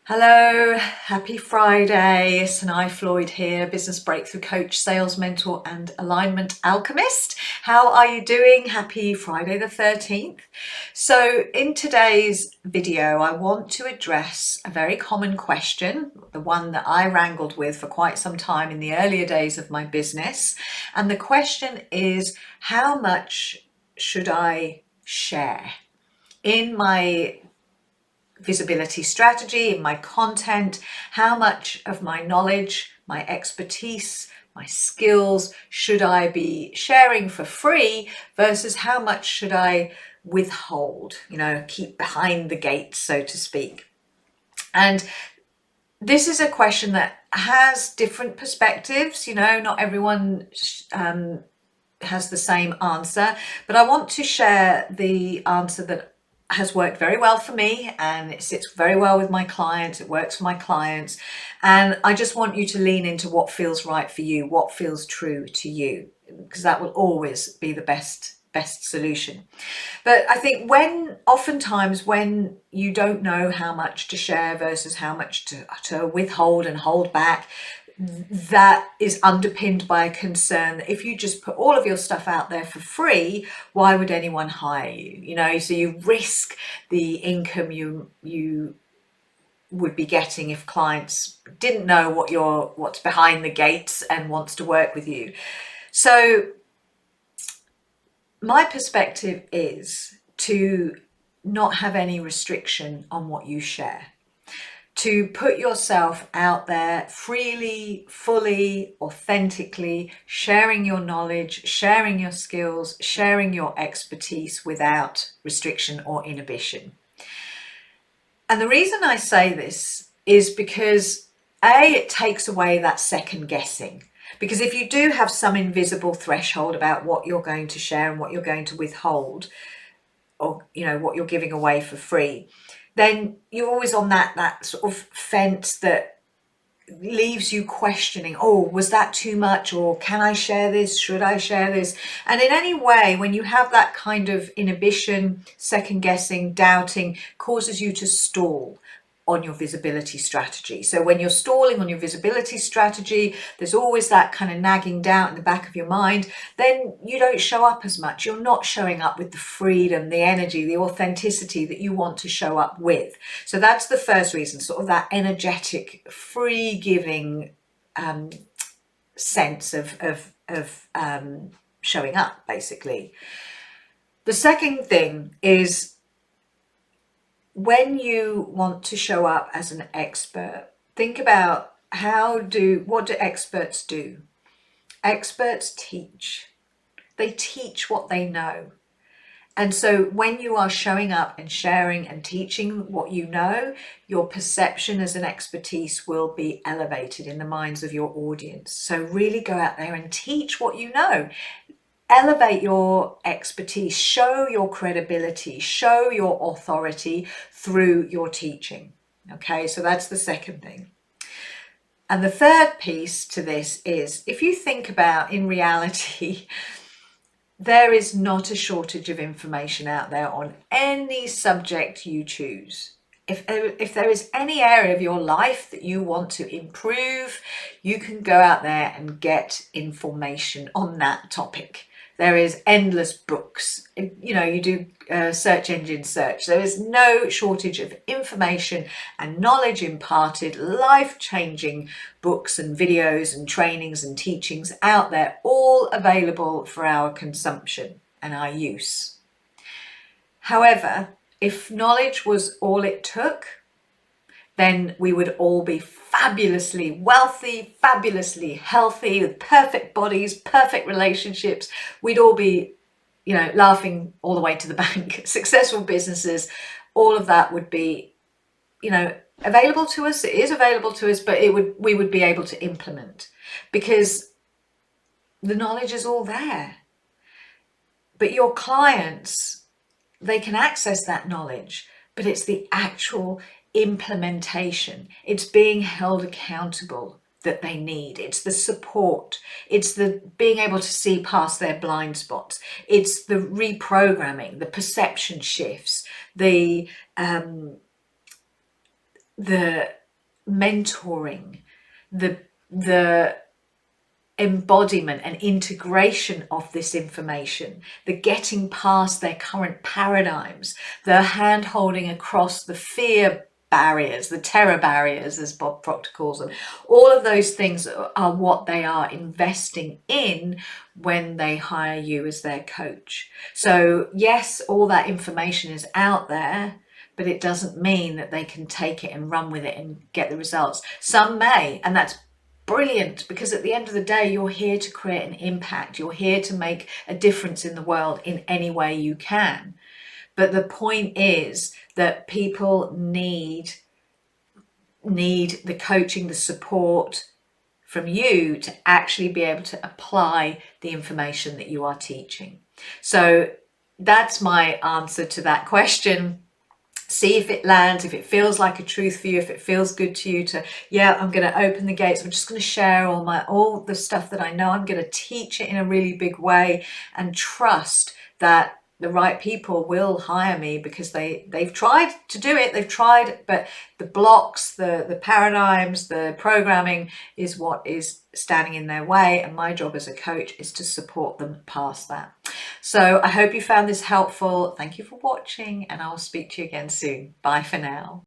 Hello, happy Friday. Sanai Floyd here, business breakthrough coach, sales mentor, and alignment alchemist. How are you doing? Happy Friday the 13th. So, in today's video, I want to address a very common question, the one that I wrangled with for quite some time in the earlier days of my business. And the question is, how much should I share in my visibility strategy, in my content? How much of my knowledge, my expertise, my skills should I be sharing for free versus how much should I withhold, keep behind the gates, so to speak? And this is a question that has different perspectives. Not everyone has the same answer, but I want to share the answer that has worked very well for me, and it sits very well with my clients. It works for my clients, and I just want you to lean into what feels right for you, what feels true to you, because that will always be the best solution. But I think oftentimes when you don't know how much to share versus how much to withhold and hold back, that is underpinned by a concern that if you just put all of your stuff out there for free, why would anyone hire you? So you risk the income you would be getting if clients didn't know what's behind the gates and wants to work with you. So my perspective is to not have any restriction on what you share, to put yourself out there freely, fully, authentically, sharing your knowledge, sharing your skills, sharing your expertise without restriction or inhibition. And the reason I say this is because it takes away that second guessing. Because if you do have some invisible threshold about what you're going to share and what you're going to withhold, or what you're giving away for free, then you're always on that sort of fence that leaves you questioning, oh, was that too much? Or can I share this? Should I share this? And in any way, when you have that kind of inhibition, second guessing, doubting, causes you to stall on your visibility strategy. So when you're stalling on your visibility strategy, there's always that kind of nagging doubt in the back of your mind. Then you don't show up as much. You're not showing up with the freedom, the energy, the authenticity that you want to show up with. So that's the first reason, sort of that energetic, free giving sense of showing up, basically. The second thing is, when you want to show up as an expert, think about what do experts do? Experts teach. They teach what they know. And so when you are showing up and sharing and teaching what you know, your perception as an expertise will be elevated in the minds of your audience. So really go out there and teach what you know. Elevate your expertise, show your credibility, show your authority through your teaching. Okay, so that's the second thing. And the third piece to this is, if you think about, in reality, there is not a shortage of information out there on any subject you choose. If there is any area of your life that you want to improve, you can go out there and get information on that topic. There is endless books. You do search engine search. There is no shortage of information and knowledge imparted, life-changing books and videos and trainings and teachings out there, all available for our consumption and our use. However, if knowledge was all it took, then we would all be fabulously wealthy, fabulously healthy, with perfect bodies, perfect relationships. We'd all be, laughing all the way to the bank, successful businesses. All of that would be, available to us. It is available to us, but we would be able to implement, because the knowledge is all there. But your clients, they can access that knowledge, but it's the actual implementation, it's being held accountable that they need. It's the support, it's the being able to see past their blind spots, it's the reprogramming, the perception shifts, the the mentoring, the embodiment and integration of this information, the getting past their current paradigms, the hand holding across the fear barriers, the terror barriers, as Bob Proctor calls them. All of those things are what they are investing in when they hire you as their coach. So yes, all that information is out there, but it doesn't mean that they can take it and run with it and get the results. Some may, and that's brilliant, because at the end of the day, you're here to create an impact. You're here to make a difference in the world in any way you can. But the point is that people need the coaching, the support from you to actually be able to apply the information that you are teaching. So that's my answer to that question. See if it lands, if it feels like a truth for you, if it feels good to you to, yeah, I'm going to open the gates. I'm just going to share all the stuff that I know. I'm going to teach it in a really big way and trust that the right people will hire me, because they've tried to do it. They've tried, but the blocks, the paradigms, the programming is what is standing in their way. And my job as a coach is to support them past that. So I hope you found this helpful. Thank you for watching, and I'll speak to you again soon. Bye for now.